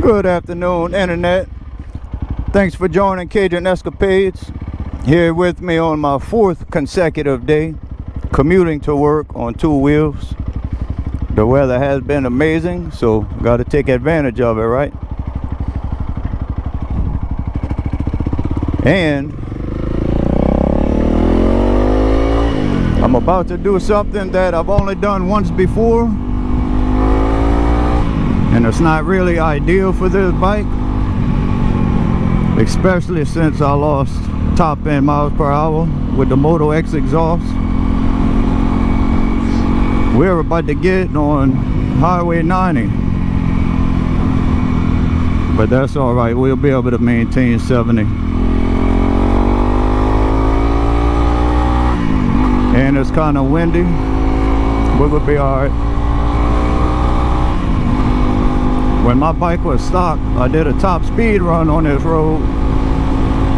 Good afternoon, Internet. Thanks for joining Cajun Escapades. Here with me on my 4th consecutive day, commuting to work on 2 wheels. The weather has been amazing, so got to take advantage of it, right? And I'm about to do something that I've only done once before, and it's not really ideal for this bike, especially since I lost top end miles per hour with the MotoX exhaust. We're about to get on Highway 90, but that's all right. We'll be able to maintain 70. And it's kind of windy, but we'll be all right. When my bike was stock, I did a top speed run on this road,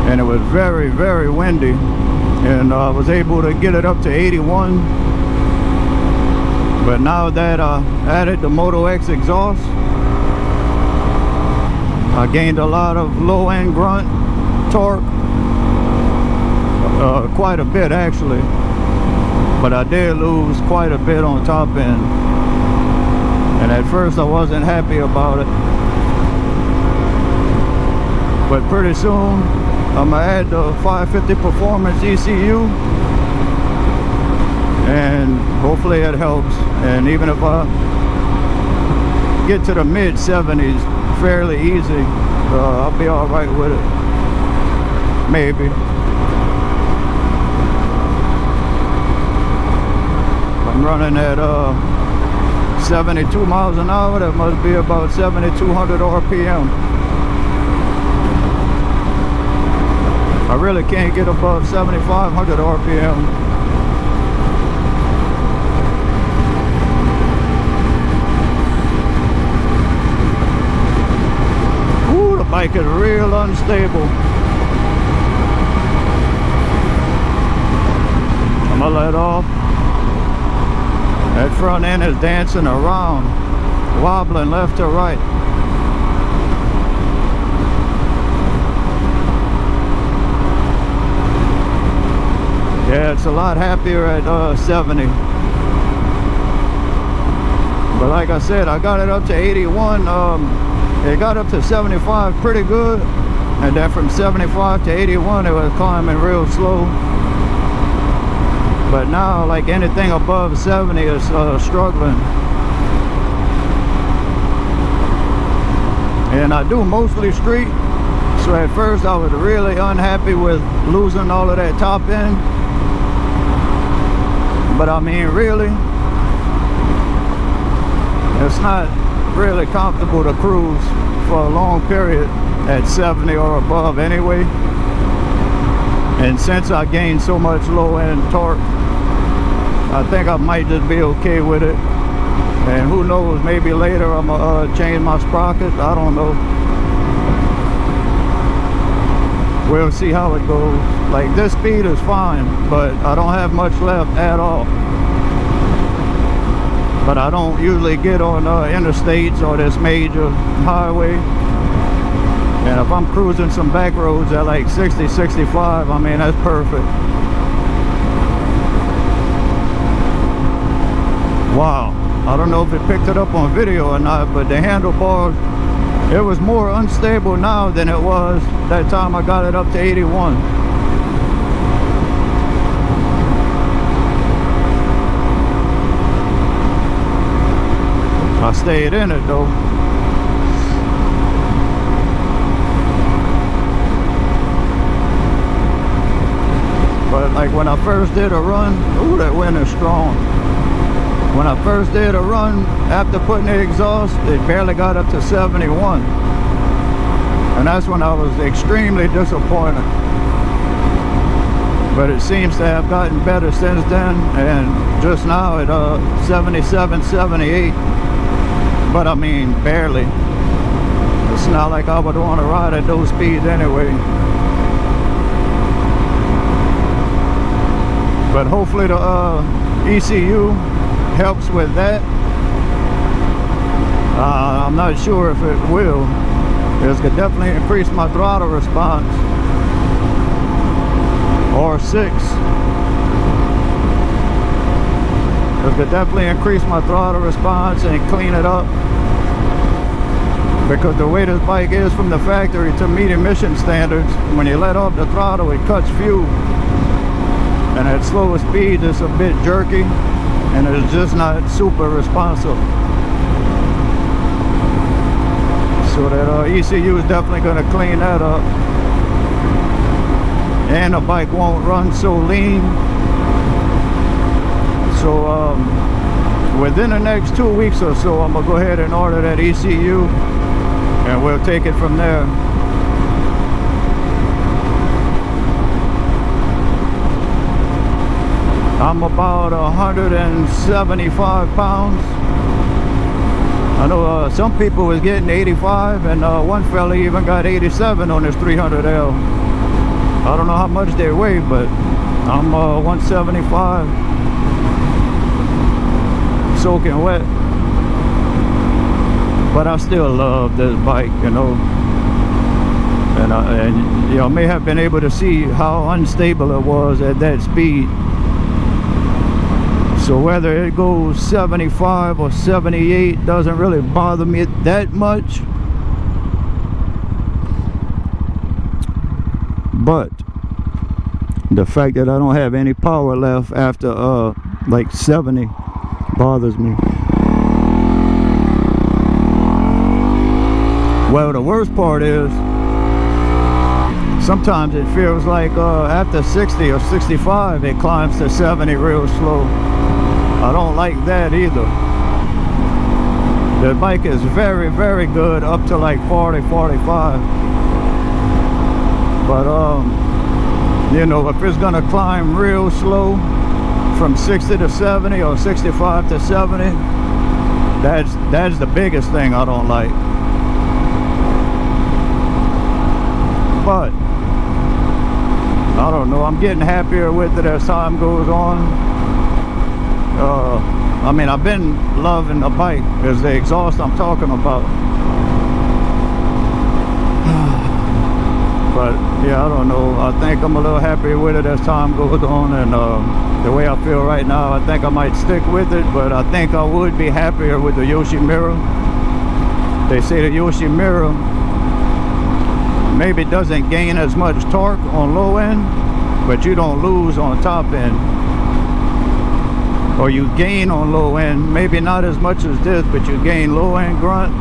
and it was very, very windy, and I was able to get it up to 81. But now that I added the MotoX exhaust, I gained a lot of low end grunt torque, quite a bit actually, but I did lose quite a bit on top end. And at first I wasn't happy about it, but pretty soon I'm gonna add the 550 Performance ECU, and hopefully it helps. And even if I get to the mid 70s fairly easy, I'll be all right with it, maybe. I'm running at 72 miles an hour. That must be about 7,200 RPM. I really can't get above 7,500 RPM. Ooh, the bike is real unstable. I'm gonna let off. That front end is dancing around, wobbling left to right. Yeah, it's a lot happier at 70. But like I said, I got it up to 81. It got up to 75 pretty good, and then from 75 to 81 it was climbing real slow. But now, like anything above 70 is struggling. And I do mostly street, so at first I was really unhappy with losing all of that top end. But I mean, really, it's not really comfortable to cruise for a long period at 70 or above anyway. And since I gained so much low end torque, I think I might just be okay with it. And who knows, maybe later I'm gonna change my sprockets. I don't know. We'll see how it goes. Like, this speed is fine, but I don't have much left at all. But I don't usually get on interstates or this major highway. And if I'm cruising some back roads at like 60, 65, I mean, that's perfect. Wow, I don't know if it picked it up on video or not, but the handlebars, it was more unstable now than it was that time I got it up to 81. I stayed in it though. But like when I first did a run, ooh, that wind is strong. When I first did a run, after putting the exhaust, it barely got up to 71. And that's when I was extremely disappointed. But it seems to have gotten better since then, and just now at 77, 78. But I mean, barely. It's not like I would want to ride at those speeds anyway. But hopefully the ECU helps with that. I'm not sure if it will. This could definitely increase my throttle response. Or 6. This could definitely increase my throttle response and clean it up. Because the way this bike is from the factory to meet emission standards, when you let off the throttle, it cuts fuel. And at slower speeds, it's a bit jerky, and it's just not super responsive. So that ECU is definitely going to clean that up. And the bike won't run so lean. So within the next 2 weeks or so, I'm going to go ahead and order that ECU, and we'll take it from there. I'm about 175 pounds. I know some people was getting 85, and one fella even got 87 on his 300L. I don't know how much they weigh, but I'm 175, soaking wet. But I still love this bike, you know. And you know, may have been able to see how unstable it was at that speed. So whether it goes 75 or 78 doesn't really bother me that much. But the fact that I don't have any power left after like 70 bothers me. Well, the worst part is sometimes it feels like after 60 or 65 it climbs to 70 real slow. I don't like that either. The bike is very, very good up to like 40, 45. But you know, if it's gonna climb real slow from 60 to 70 or 65 to 70, that's the biggest thing I don't like. But I don't know, I'm getting happier with it as time goes on. I mean, I've been loving the bike. It's the exhaust I'm talking about. But yeah, I don't know, I think I'm a little happier with it as time goes on, and the way I feel right now, I think I might stick with it. But I think I would be happier with the Yoshimura. They say the Yoshimura maybe doesn't gain as much torque on low end, but you don't lose on top end. Or you gain on low end, maybe not as much as this, but you gain low end grunt,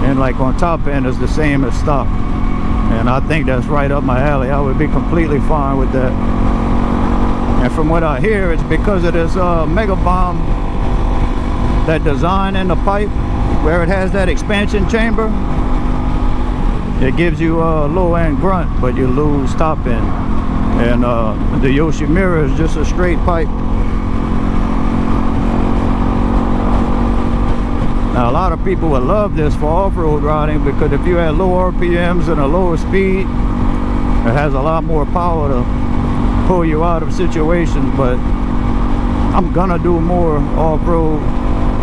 and like on top end is the same as stock. And I think that's right up my alley. I would be completely fine with that. And from what I hear, it's because of this Mega Bomb, that design in the pipe where it has that expansion chamber. It gives you a low end grunt, but you lose top end. And the Yoshimura is just a straight pipe. Now a lot of people would love this for off-road riding, because if you had low RPMs and a lower speed, it has a lot more power to pull you out of situations. But I'm gonna do more off-road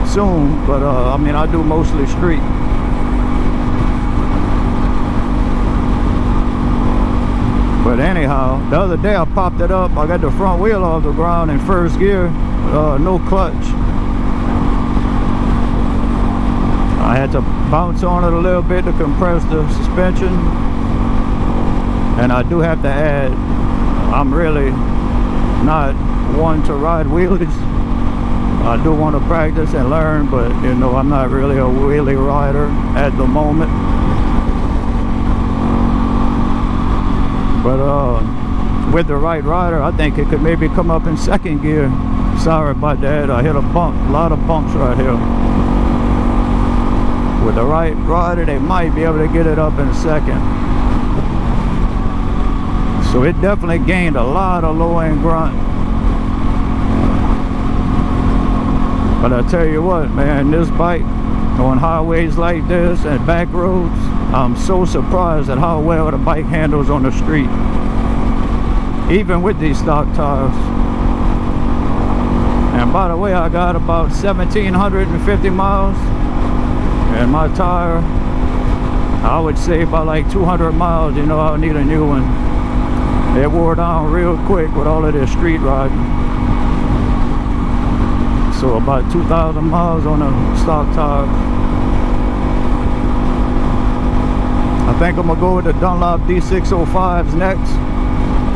soon, but I mean, I do mostly street. But anyhow, the other day I popped it up, I got the front wheel off the ground in first gear, no clutch. I had to bounce on it a little bit to compress the suspension. And I do have to add, I'm really not one to ride wheelies. I do want to practice and learn, but you know, I'm not really a wheelie rider at the moment. But with the right rider, I think it could maybe come up in second gear. Sorry about that, I hit a bump, a lot of bumps right here. With the right rider, they might be able to get it up in second. So it definitely gained a lot of low end grunt. But I tell you what, man, this bike on highways like this and back roads, I'm so surprised at how well the bike handles on the street, even with these stock tires. And by the way, I got about 1,750 miles, and my tire I would say by like 200 miles, you know, I'll need a new one. It wore down real quick with all of this street riding. So about 2,000 miles on a stock tire. I think I'm gonna go with the Dunlop D605s next.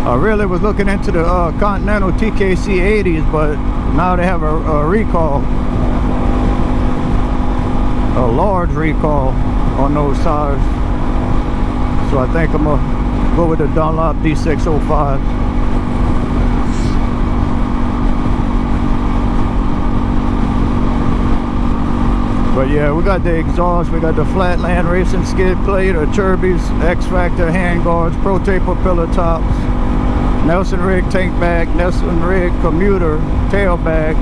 I really was looking into the Continental TKC 80s, but now they have a recall, a large recall on those tires. So I think I'm gonna go with the Dunlop D605. But yeah, we got the exhaust, we got the Flatland Racing skid plate, the Turbis, X-Factor handguards, Pro Taper pillar tops, Nelson rig tank bag, Nelson rig commuter tail bag.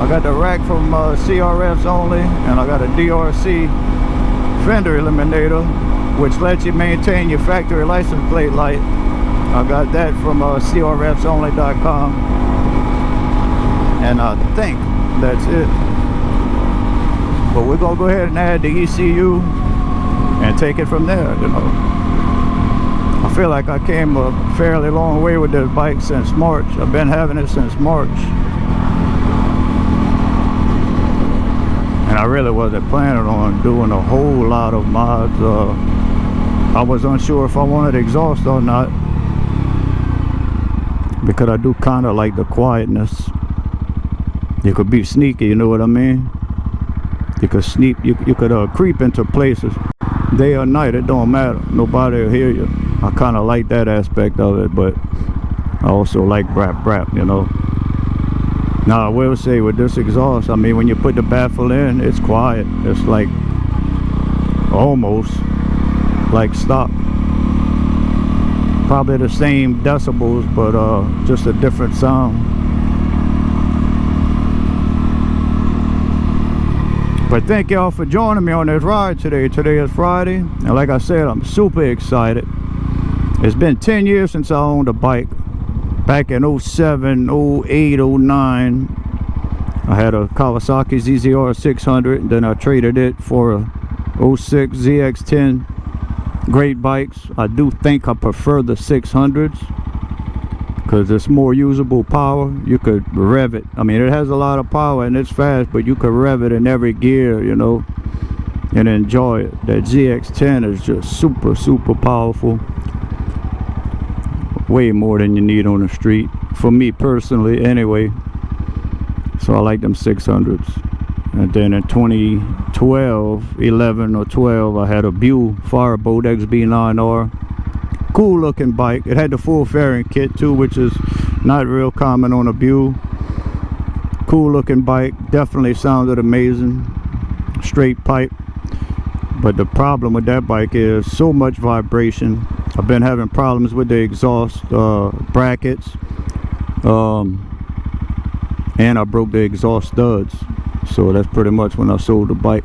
I got the rack from CRFs only, and I got a DRC fender eliminator, which lets you maintain your factory license plate light. I got that from CRFsonly.com, and I think that's it. But we're gonna go ahead and add the ECU and take it from there, you know. I feel like I came a fairly long way with this bike since March. I've been having it since March. And I really wasn't planning on doing a whole lot of mods. I was unsure if I wanted exhaust or not, because I do kind of like the quietness. You could be sneaky, you know what I mean? You could sneak, you could creep into places. Day or night, it don't matter. Nobody will hear you. I kind of like that aspect of it, but I also like brap, you know. Now I will say with this exhaust, I mean, when you put the baffle in, it's quiet. It's like almost like stock. Probably the same decibels, but just a different sound. But thank y'all for joining me on this ride today. Today is Friday, and like I said, I'm super excited. It's been 10 years since I owned a bike. Back in 07, 08, 09, I had a Kawasaki ZZR 600, and then I traded it for a 06 ZX10. Great bikes. I do think I prefer the 600s because it's more usable power. You could rev it. I mean, it has a lot of power and it's fast, but you could rev it in every gear, you know, and enjoy it. That ZX10 is just super powerful. Way more than you need on the street, for me personally anyway. So I like them 600s. And then in 2012, 11 or 12, I had a Buell Firebolt XB9R. Cool looking bike. It had the full fairing kit too, which is not real common on a Buell. Cool looking bike. Definitely sounded amazing. Straight pipe. But the problem with that bike is so much vibration. I've been having problems with the exhaust brackets, and I broke the exhaust studs. So that's pretty much when I sold the bike.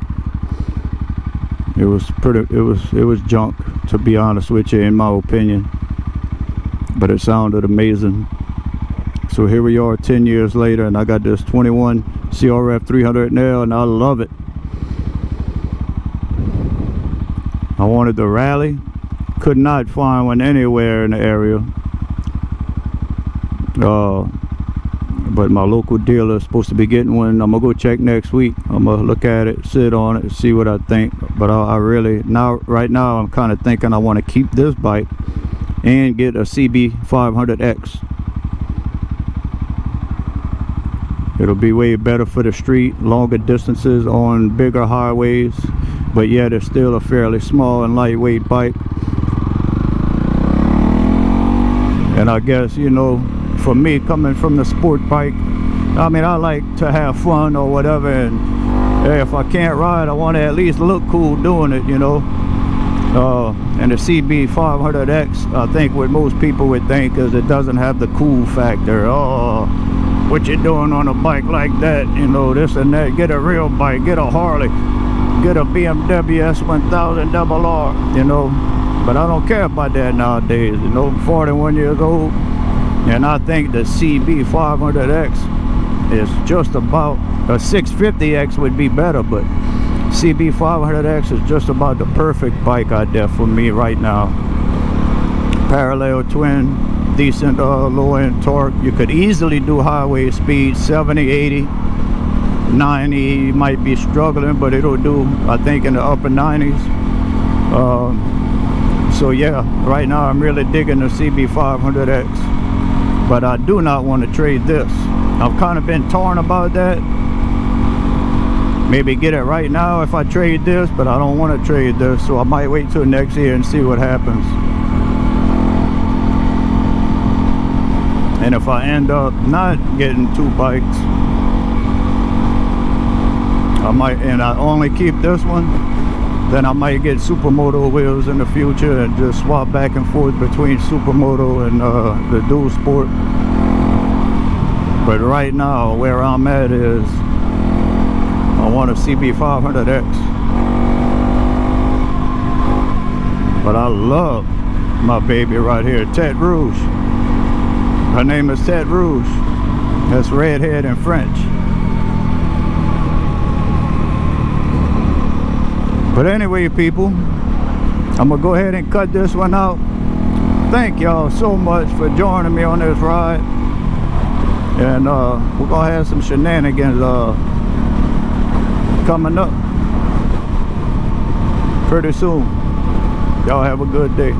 It was junk, to be honest with you, in my opinion. But it sounded amazing. So here we are 10 years later, and I got this 21 CRF300L, and I love it. I wanted the Rally. Could not find one anywhere in the area. But my local dealer is supposed to be getting one. I'm gonna go check next week. I'm gonna look at it, sit on it, see what I think. But I really, right now I'm kind of thinking I want to keep this bike and get a CB500X. It'll be way better for the street, longer distances on bigger highways, but yet it's still a fairly small and lightweight bike. And I guess, you know, for me, coming from the sport bike, I mean, I like to have fun or whatever, and hey, if I can't ride, I want to at least look cool doing it, you know. And the CB500X, I think what most people would think is it doesn't have the cool factor. Oh, what you doing on a bike like that, you know, this and that. Get a real bike, get a Harley, get a BMW S1000 RR, you know. But I don't care about that nowadays, you know. I'm 41 years old, and I think the CB500X is just about, a 650X would be better, but CB500X is just about the perfect bike out there for me right now. Parallel twin, decent low end torque. You could easily do highway speed 70, 80, 90. Might be struggling, but it'll do, I think, in the upper 90s. So yeah, right now I'm really digging the CB500X, but I do not want to trade this. I've kind of been torn about that. Maybe get it right now if I trade this, but I don't want to trade this, so I might wait till next year and see what happens. And if I end up not getting two bikes, I might, and I only keep this one, then I might get Supermoto wheels in the future and just swap back and forth between Supermoto and the Dual Sport. But right now, where I'm at is I want a CB500X. But I love my baby right here, Tête Rouge. Her name is Tête Rouge. That's redhead in French. But anyway, people, I'm gonna go ahead and cut this one out. Thank y'all so much for joining me on this ride. And we're gonna have some shenanigans coming up pretty soon. Y'all have a good day.